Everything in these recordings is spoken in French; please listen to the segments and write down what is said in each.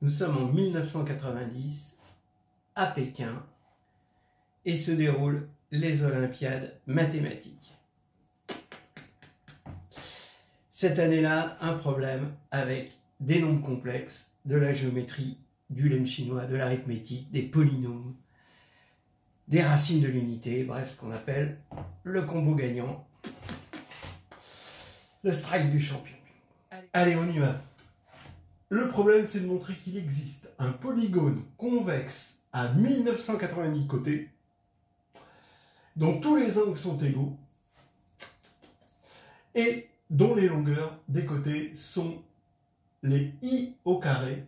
Nous sommes en 1990 à Pékin et se déroulent les Olympiades mathématiques. Cette année-là, un problème avec des nombres complexes, de la géométrie, du lemme chinois, de l'arithmétique, des polynômes, des racines de l'unité, bref, ce qu'on appelle le combo gagnant, le strike du champion. Allez, on y va. Le problème, c'est de montrer qu'il existe un polygone convexe à 1990 côtés, dont tous les angles sont égaux, et dont les longueurs des côtés sont les i au carré,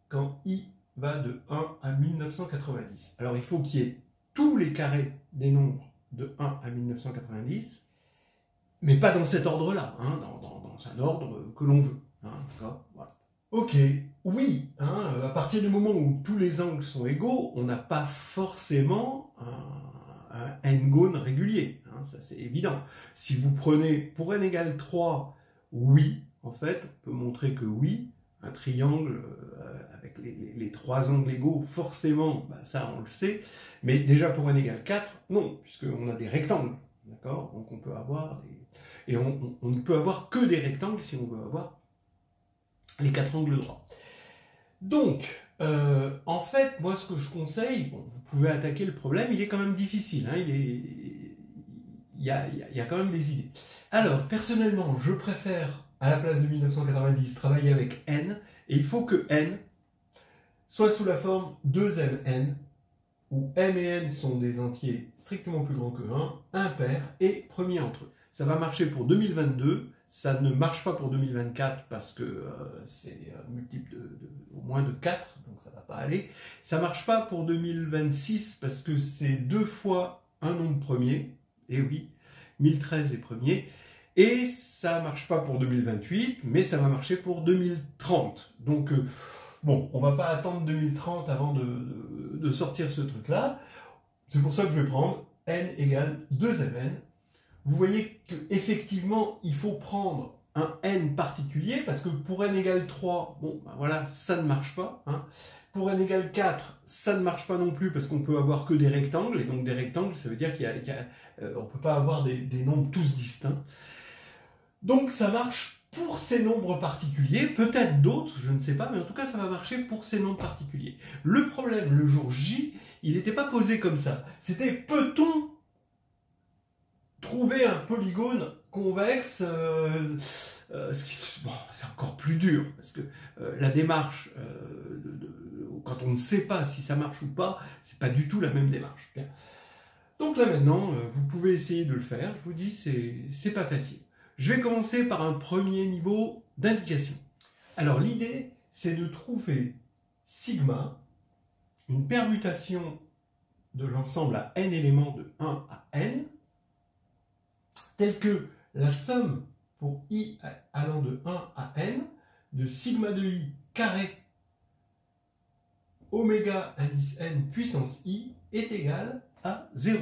quand i va de 1 à 1990. Alors il faut qu'il y ait tous les carrés des nombres de 1 à 1990, mais pas dans cet ordre-là, hein, dans un ordre que l'on veut. Hein, d'accord, voilà. Ok, oui, hein, à partir du moment où tous les angles sont égaux, on n'a pas forcément un n-gone régulier, hein, ça c'est évident. Si vous prenez pour n égale 3, oui, en fait, on peut montrer que oui, un triangle avec les trois angles égaux, forcément, bah, ça on le sait, mais déjà pour n égale 4, non, puisqu'on a des rectangles, d'accord? Donc on peut avoir des... Et on ne peut avoir que des rectangles si on veut avoir les quatre angles droits. Donc, en fait, moi ce que je conseille, bon, vous pouvez attaquer le problème, il est quand même difficile, hein, il y a quand même des idées. Alors, personnellement, je préfère, à la place de 1990, travailler avec n, et il faut que n soit sous la forme 2mn, où m et n sont des entiers strictement plus grands que 1, impair et premier entre eux. Ça va marcher pour 2022, ça ne marche pas pour 2024 parce que c'est multiple au moins de 4, donc ça ne va pas aller. Ça ne marche pas pour 2026 parce que c'est 2 fois un nombre premier, et oui, 1013 est premier. Et ça ne marche pas pour 2028, mais ça va marcher pour 2030. Donc, bon, on ne va pas attendre 2030 avant de sortir ce truc-là. C'est pour ça que je vais prendre n égale 2mn. Vous voyez qu'effectivement, il faut prendre un n particulier, parce que pour n égale 3, bon, ben voilà, ça ne marche pas. Hein. Pour n égale 4, ça ne marche pas non plus, parce qu'on peut avoir que des rectangles, et donc des rectangles, ça veut dire qu'on ne peut pas avoir des nombres tous distincts. Donc ça marche pour ces nombres particuliers, peut-être d'autres, je ne sais pas, mais en tout cas ça va marcher pour ces nombres particuliers. Le problème, le jour J, il n'était pas posé comme ça. C'était peut-on trouver un polygone convexe, bon, c'est encore plus dur, parce que la démarche, quand on ne sait pas si ça marche ou pas, c'est pas du tout la même démarche. Bien. Donc là maintenant, vous pouvez essayer de le faire, je vous dis, c'est pas facile. Je vais commencer par un premier niveau d'indication. Alors l'idée, c'est de trouver sigma, une permutation de l'ensemble à n éléments de 1 à n, telle que la somme pour i allant de 1 à n de sigma de i carré oméga indice n puissance i est égal à 0.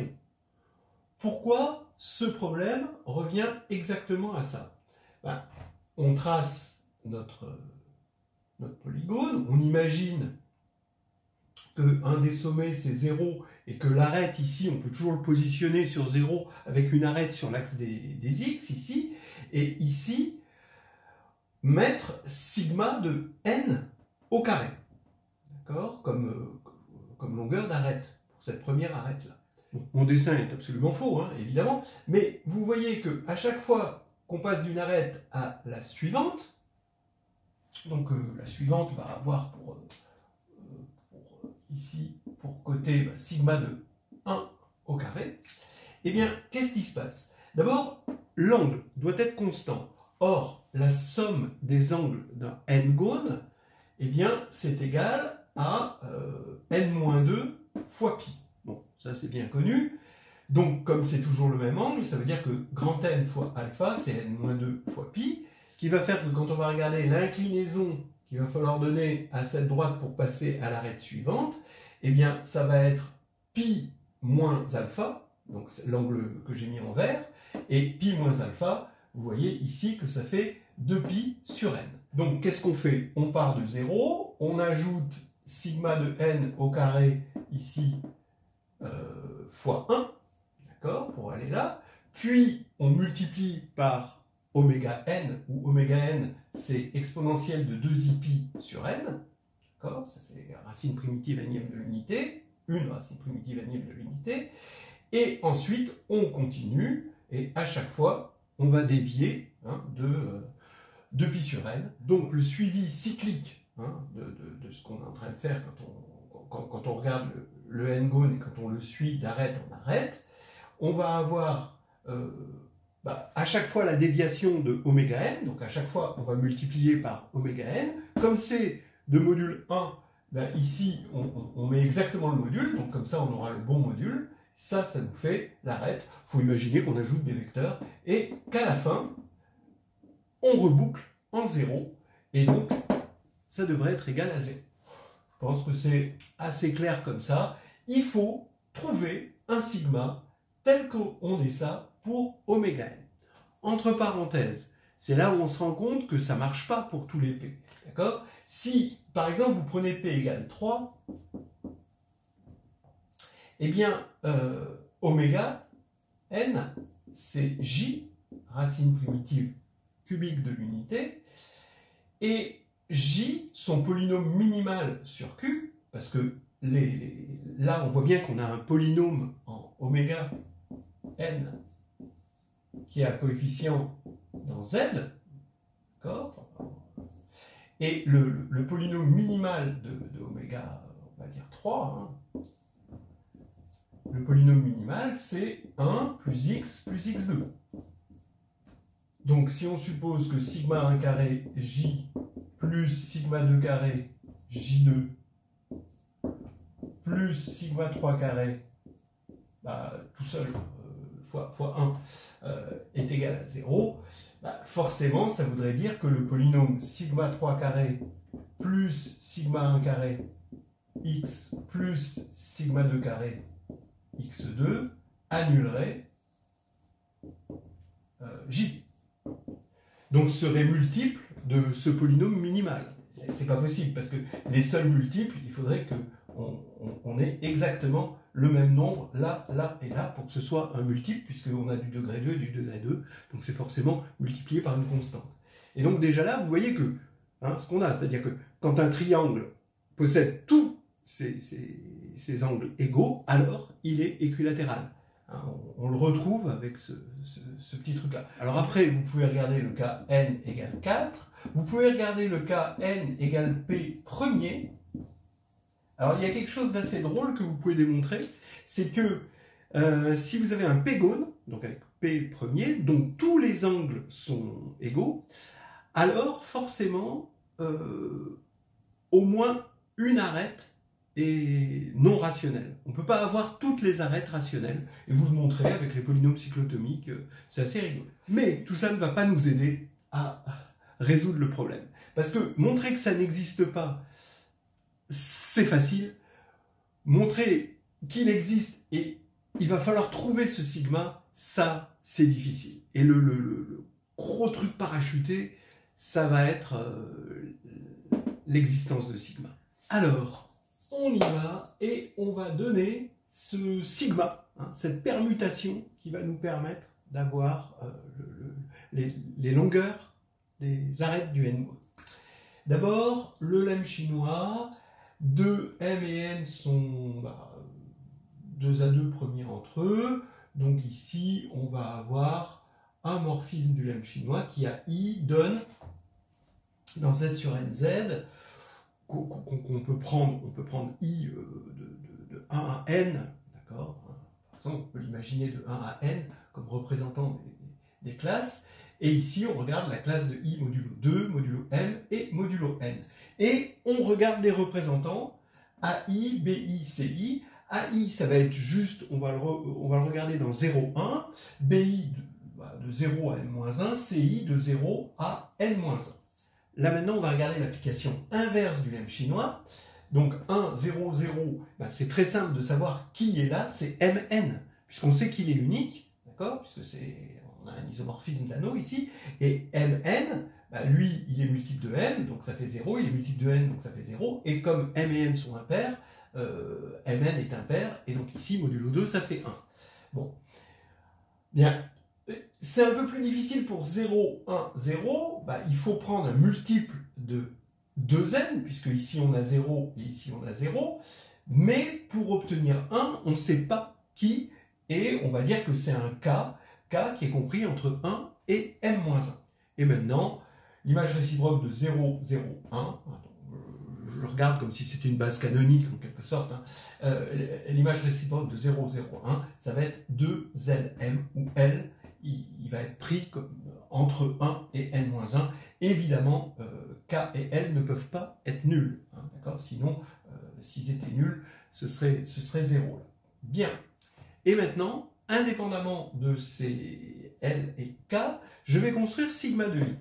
Pourquoi ce problème revient exactement à ça? Ben, on trace notre polygone, on imagine qu'un des sommets c'est 0 et que l'arête ici, on peut toujours le positionner sur 0 avec une arête sur l'axe des x ici, et ici, mettre sigma de n au carré, d'accord, comme longueur d'arête, pour cette première arête-là. Bon, mon dessin est absolument faux, hein, évidemment, mais vous voyez qu'à chaque fois qu'on passe d'une arête à la suivante, donc la suivante va avoir ici, pour côté, bah, sigma de 1 au carré, eh bien, qu'est-ce qui se passe? D'abord, l'angle doit être constant. Or, la somme des angles d'un n-gone, eh bien, c'est égal à n-2 fois pi. Bon, ça c'est bien connu. Donc, comme c'est toujours le même angle, ça veut dire que grand N fois alpha, c'est n-2 fois pi. Ce qui va faire que quand on va regarder l'inclinaison qu'il va falloir donner à cette droite pour passer à l'arête suivante, eh bien, ça va être pi moins alpha, donc c'est l'angle que j'ai mis en vert, et pi moins alpha, vous voyez ici que ça fait 2pi sur n. Donc, qu'est-ce qu'on fait? On part de 0, on ajoute sigma de n au carré ici fois 1, d'accord, pour aller là. Puis on multiplie par oméga n, où oméga n c'est exponentielle de 2i pi sur n, d'accord, ça c'est racine primitive énième de l'unité, une racine primitive énième de l'unité, et ensuite on continue, et à chaque fois on va dévier de pi sur n. Donc le suivi cyclique de ce qu'on est en train de faire quand on regarde le n-gone et quand on le suit d'arête en arête, on va avoir à chaque fois la déviation de oméga n, donc à chaque fois on va multiplier par oméga n. Comme c'est de module 1, ici on met exactement le module, donc comme ça on aura le bon module. Ça nous fait l'arête. Il faut imaginer qu'on ajoute des vecteurs et qu'à la fin, on reboucle en 0, et donc ça devrait être égal à 0. Je pense que c'est assez clair comme ça. Il faut trouver un sigma tel qu'on est ça pour oméga n. Entre parenthèses, c'est là où on se rend compte que ça ne marche pas pour tous les p. D'accord ? Si, par exemple, vous prenez p égale 3, eh bien, oméga n, c'est j, racine primitive cubique de l'unité, et j, son polynôme minimal sur q, parce que là, on voit bien qu'on a un polynôme en oméga n qui a un coefficient dans z, d'accord, et le polynôme minimal de oméga, on va dire 3, le polynôme minimal, c'est 1 plus x x2. Donc, si on suppose que sigma 1 carré j plus sigma 2 carré j2 plus sigma 3 carré, tout seul, fois 1, est égal à 0, forcément, ça voudrait dire que le polynôme sigma 3 carré plus sigma 1 carré x plus sigma 2 carré x2 annulerait j. Donc serait multiple de ce polynôme minimal. C'est pas possible, parce que les seuls multiples, il faudrait qu'on ait exactement le même nombre là, là et là, pour que ce soit un multiple, puisqu'on a du degré 2 et du degré 2, donc c'est forcément multiplié par une constante. Et donc déjà là, vous voyez que ce qu'on a, c'est-à-dire que quand un triangle possède tous ces angles égaux, alors il est équilatéral. On le retrouve avec ce petit truc-là. Alors après, vous pouvez regarder le cas n égale 4, vous pouvez regarder le cas n égale p premier. Alors il y a quelque chose d'assez drôle que vous pouvez démontrer, c'est que si vous avez un p-gone, donc avec p premier, dont tous les angles sont égaux, alors forcément, au moins une arête est non rationnelle. On ne peut pas avoir toutes les arêtes rationnelles, et vous le montrez avec les polynômes cyclotomiques, c'est assez rigolo. Mais tout ça ne va pas nous aider à résoudre le problème. Parce que montrer que ça n'existe pas, c'est facile. Montrer qu'il existe et il va falloir trouver ce sigma, ça, c'est difficile. Et le gros truc parachuté, ça va être l'existence de sigma. Alors, on y va et on va donner ce sigma, cette permutation qui va nous permettre d'avoir les longueurs des arêtes du n-gone. D'abord, le lemme chinois, 2 m et n sont 2 à 2 premiers entre eux, donc ici on va avoir un morphisme du lemme chinois qui à i donne dans z sur nz, qu'on peut prendre, on peut prendre i de 1 à n, d'accord. Par exemple, on peut l'imaginer de 1 à n comme représentant des classes, et ici on regarde la classe de i modulo 2, modulo m et modulo n. Et on regarde les représentants AI, BI, CI. AI, ça va être juste, on va le regarder dans 0, 1, BI de 0 à n-1, CI de 0 à n-1. Là maintenant, on va regarder l'application inverse du lemme chinois. Donc 1, 0, 0, c'est très simple de savoir qui est là, c'est Mn, puisqu'on sait qu'il est unique, d'accord, puisque on a un isomorphisme d'anneau ici, et Mn, bah, lui, il est multiple de m, donc ça fait 0, il est multiple de n, donc ça fait 0, et comme m et n sont impairs, mn est impair, et donc ici, modulo 2, ça fait 1. Bon, bien, c'est un peu plus difficile pour 0, 1, 0, bah, il faut prendre un multiple de 2n, puisque ici on a 0 et ici on a 0, mais pour obtenir 1, on ne sait pas qui, et on va dire que c'est un k qui est compris entre 1 et m-1. Et maintenant, l'image réciproque de 0, 0, 1, je le regarde comme si c'était une base canonique en quelque sorte, hein. L'image réciproque de 0, 0, 1, ça va être 2lm, où L, il va être pris comme, entre 1 et n-1. Évidemment, K et L ne peuvent pas être nuls, hein, d'accord? Sinon, s'ils étaient nuls, ce serait 0. Là. Bien. Et maintenant, indépendamment de ces L et K, je vais construire sigma de I.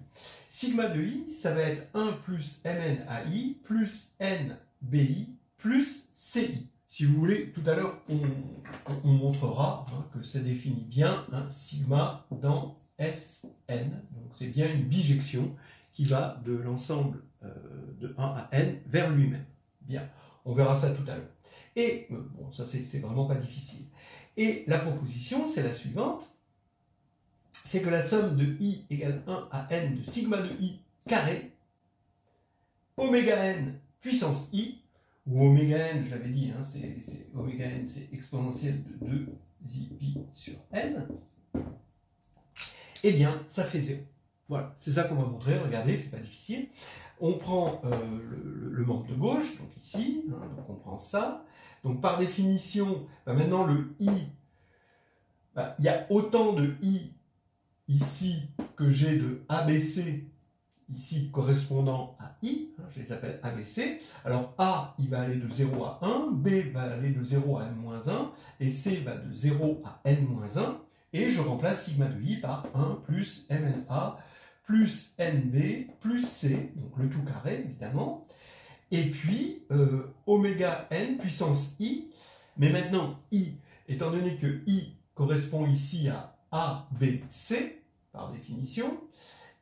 Sigma de I, ça va être 1 plus MNAI plus NBI plus CI. Si vous voulez, tout à l'heure, on montrera hein, que ça définit bien un sigma dans Sn. Donc c'est bien une bijection qui va de l'ensemble de 1 à n vers lui-même. Bien, on verra ça tout à l'heure. Et, bon, ça c'est vraiment pas difficile. Et la proposition, c'est la suivante. C'est que la somme de i égale 1 à n de sigma de i carré, oméga n puissance i, ou oméga n, je l'avais dit, hein, oméga n, c'est exponentielle de 2i pi sur n, eh bien, ça fait 0. Voilà, c'est ça qu'on va montrer, regardez, c'est pas difficile. On prend le membre de gauche, donc ici, hein, donc on prend ça. Donc par définition, bah maintenant le i, bah, il y a autant de i ici que j'ai de ABC ici correspondant à I, hein, je les appelle ABC. Alors A, il va aller de 0 à 1, B va aller de 0 à n-1, et C va de 0 à n-1, et je remplace sigma de I par 1 plus MNA plus NB plus C, donc le tout carré évidemment, et puis oméga n puissance I, mais maintenant I, étant donné que I correspond ici à ABC, par définition,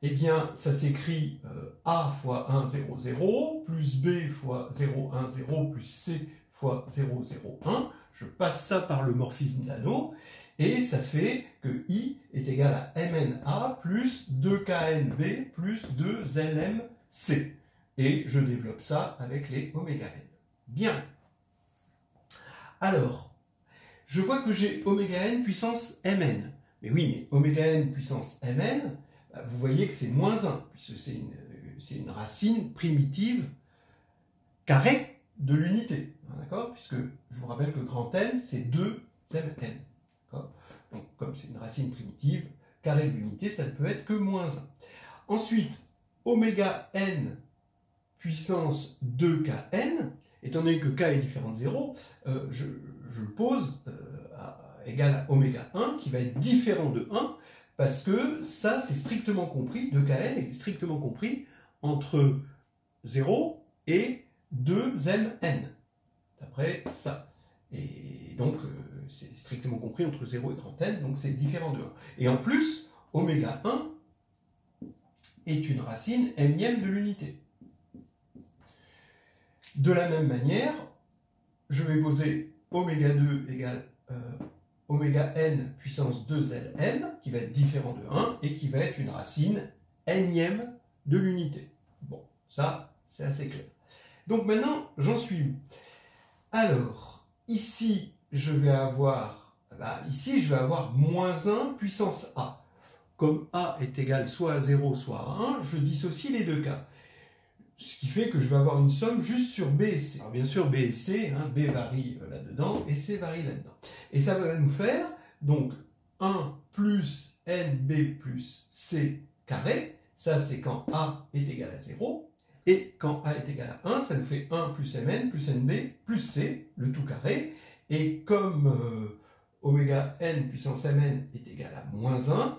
eh bien, ça s'écrit A fois 1, 0, 0, plus B fois 0, 1, 0, plus C fois 0, 0, 1. Je passe ça par le morphisme d'anneau, et ça fait que I est égal à MNA plus 2KNB plus 2LMC. Et je développe ça avec les oméga n. Bien. Alors, je vois que j'ai oméga n puissance Mn. Mais oui, mais oméga n puissance Mn, bah, vous voyez que c'est moins 1, puisque c'est une racine primitive carrée de l'unité. D'accord? Puisque je vous rappelle que grand N, c'est 2Mn. Donc, comme c'est une racine primitive carrée de l'unité, ça ne peut être que moins 1. Ensuite, oméga n puissance 2kn, étant donné que k est différent de 0, je le pose égal à oméga 1, qui va être différent de 1, parce que ça, c'est strictement compris, 2kn est strictement compris entre 0 et 2mn, d'après ça. Et donc, c'est strictement compris entre 0 et grand N, donc c'est différent de 1. Et en plus, oméga 1 est une racine nème de l'unité. De la même manière, je vais poser oméga 2 égale oméga n puissance 2lm, qui va être différent de 1, et qui va être une racine nème de l'unité. Bon, ça, c'est assez clair. Donc maintenant, j'en suis où? Alors, ici, je vais avoir moins 1 puissance a. Comme a est égal soit à 0, soit à 1, je dissocie les deux cas. Ce qui fait que je vais avoir une somme juste sur B et C. Alors bien sûr, B et C, hein, B varie là-dedans et C varie là-dedans. Et ça va nous faire donc 1 plus NB plus C carré. Ça, c'est quand A est égal à 0. Et quand A est égal à 1, ça nous fait 1 plus Mn plus NB plus C, le tout carré. Et comme oméga n puissance Mn est égal à moins 1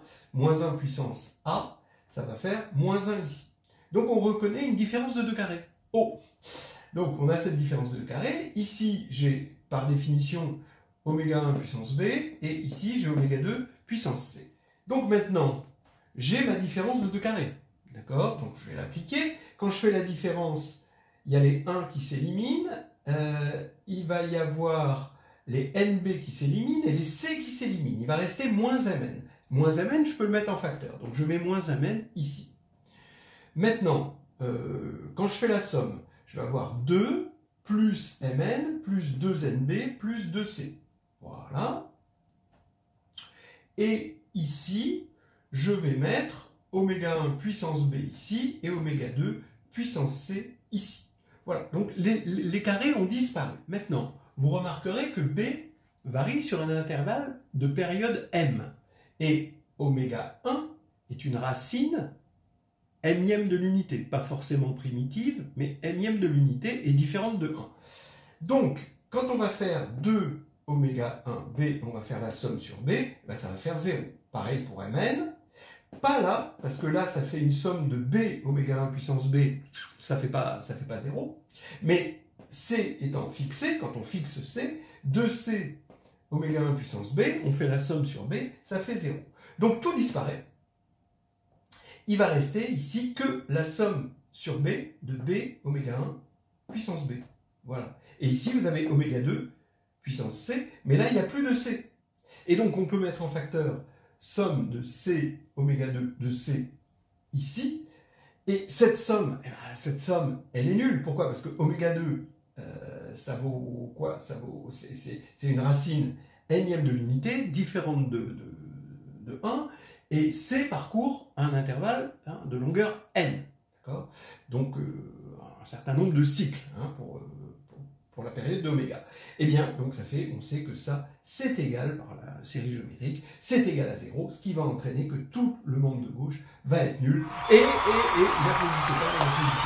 puissance A, ça va faire moins 1 ici. Donc on reconnaît une différence de 2 carrés. Oh. Donc on a cette différence de 2 carrés. Ici, j'ai par définition oméga 1 puissance B, et ici, j'ai oméga 2 puissance C. Donc maintenant, j'ai ma différence de 2 carrés. d'accord? Donc je vais l'appliquer. Quand je fais la différence, il y a les 1 qui s'éliminent, il va y avoir les NB qui s'éliminent et les C qui s'éliminent. Il va rester moins Mn. Moins Mn, je peux le mettre en facteur. Donc je mets moins Mn ici. Maintenant, quand je fais la somme, je vais avoir 2 plus Mn plus 2NB plus 2C. Voilà. Et ici, je vais mettre oméga 1 puissance B ici et oméga 2 puissance C ici. Voilà, donc les carrés ont disparu. Maintenant, vous remarquerez que B varie sur un intervalle de période M. Et oméga 1 est une racine mième de l'unité. Pas forcément primitive, mais mième de l'unité est différente de 1. Donc, quand on va faire 2 oméga 1 B, on va faire la somme sur B, ben ça va faire 0. Pareil pour Mn. Pas là, parce que là, ça fait une somme de B oméga 1 puissance B, ça fait pas 0. Mais C étant fixé, quand on fixe C, 2C oméga 1 puissance B, on fait la somme sur B, ça fait 0. Donc tout disparaît. Il va rester ici que la somme sur B de B oméga 1 puissance B. Voilà. Et ici, vous avez oméga 2 puissance C, mais là, il n'y a plus de C. Et donc, on peut mettre en facteur somme de C oméga 2 de C ici. Et cette somme, elle est nulle. Pourquoi? Parce que oméga 2, ça vaut quoi? Ça vaut, c'est une racine nième de l'unité, différente de 1, et C parcourt un intervalle de longueur n. Donc, un certain nombre de cycles pour la période d'oméga. Eh bien, donc ça fait, on sait que ça, c'est égal, par la série géométrique, c'est égal à 0, ce qui va entraîner que tout le membre de gauche va être nul. Et n'applaudissez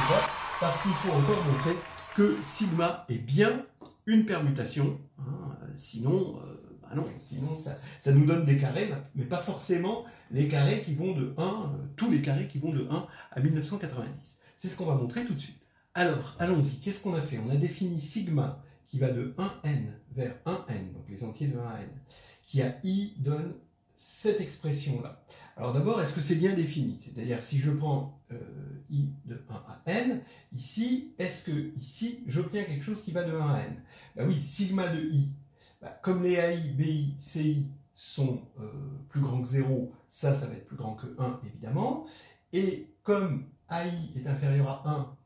pas, parce qu'il faut encore montrer que sigma est bien une permutation, sinon, non, sinon ça nous donne des carrés, mais pas forcément les carrés qui vont de 1, tous les carrés qui vont de 1 à 1990. C'est ce qu'on va montrer tout de suite. Alors, allons-y, qu'est-ce qu'on a fait? On a défini sigma qui va de 1n vers 1n, donc les entiers de 1 à n, qui à i donne cette expression-là. Alors d'abord, est-ce que c'est bien défini? C'est-à-dire, si je prends i de 1 à n, ici, est-ce que ici, j'obtiens quelque chose qui va de 1 à n? Ben oui, sigma de i, comme les AI, BI, CI sont plus grands que 0, ça va être plus grand que 1, évidemment. Et comme AI est inférieur à 1,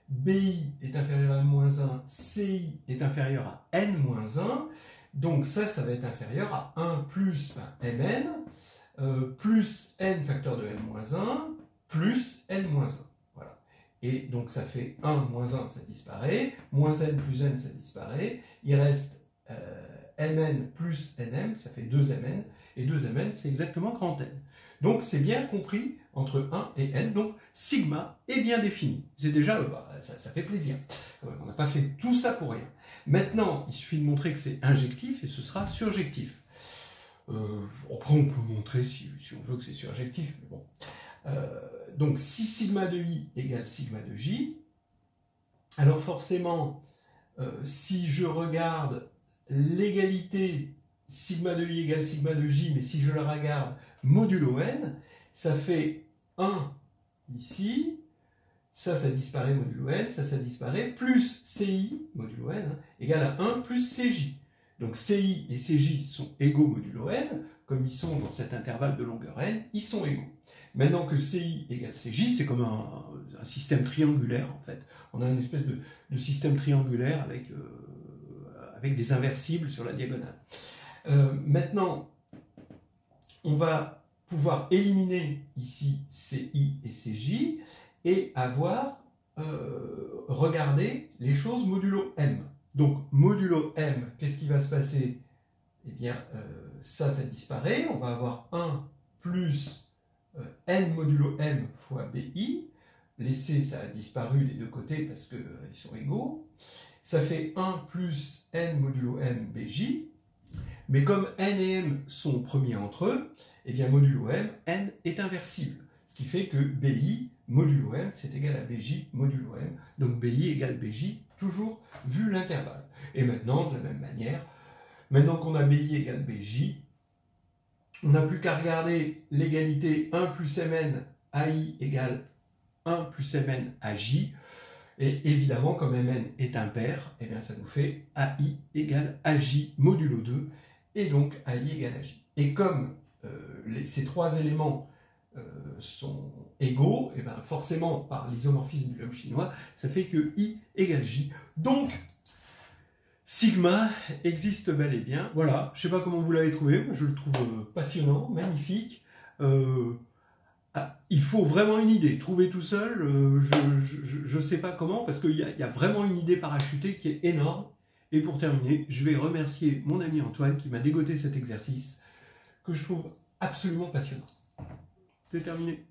BI est inférieur à n-1, CI est inférieur à n-1, donc ça va être inférieur à 1 plus mn, plus n facteur de n-1, plus n-1. Voilà. Et donc ça fait 1 moins 1, ça disparaît, moins n plus n, ça disparaît, il reste mn plus nm, ça fait 2mn, et 2mn, c'est exactement grand N. Donc c'est bien compris entre 1 et n, donc sigma est bien défini. C'est déjà, ça fait plaisir. On n'a pas fait tout ça pour rien. Maintenant, il suffit de montrer que c'est injectif et ce sera surjectif. Après, on peut montrer si on veut que c'est surjectif, mais bon. Donc si sigma de i égale sigma de j, alors forcément, si je regarde l'égalité sigma de i égale sigma de j, mais si je la regarde modulo n, ça fait 1 ici, ça disparaît modulo n, ça disparaît, plus ci modulo n égale à 1 plus cj. Donc ci et cj sont égaux modulo n, comme ils sont dans cet intervalle de longueur n, ils sont égaux. Maintenant que ci égale cj, c'est comme un système triangulaire en fait. On a une espèce de système triangulaire avec des inversibles sur la diagonale. Maintenant, on va pouvoir éliminer ici CI et CJ et regarder les choses modulo M. Donc, modulo M, qu'est-ce qui va se passer? Eh bien, ça disparaît. On va avoir 1 plus N modulo M fois BI. Les C, ça a disparu des deux côtés parce qu'ils sont égaux. Ça fait 1 plus N modulo M BJ. Mais comme N et M sont premiers entre eux, eh bien modulo M, N est inversible. Ce qui fait que BI modulo M, c'est égal à BJ modulo M. Donc BI égale BJ, toujours vu l'intervalle. Et maintenant, de la même manière, maintenant qu'on a BI égale BJ, on n'a plus qu'à regarder l'égalité 1 plus Mn AI égale 1 plus Mn à J. Et évidemment, comme Mn est impair, eh bien, ça nous fait AI égale AJ modulo 2, et donc AI égale AJ. Et comme ces trois éléments sont égaux, et bien forcément, par l'isomorphisme du lemme chinois, ça fait que I égale J. Donc, sigma existe bel et bien. Voilà, je ne sais pas comment vous l'avez trouvé, moi je le trouve passionnant, magnifique. Il faut vraiment une idée. Trouver tout seul, je ne sais pas comment, parce qu'il y a vraiment une idée parachutée qui est énorme. Et pour terminer, je vais remercier mon ami Antoine qui m'a dégoté cet exercice, que je trouve absolument passionnant. C'est terminé.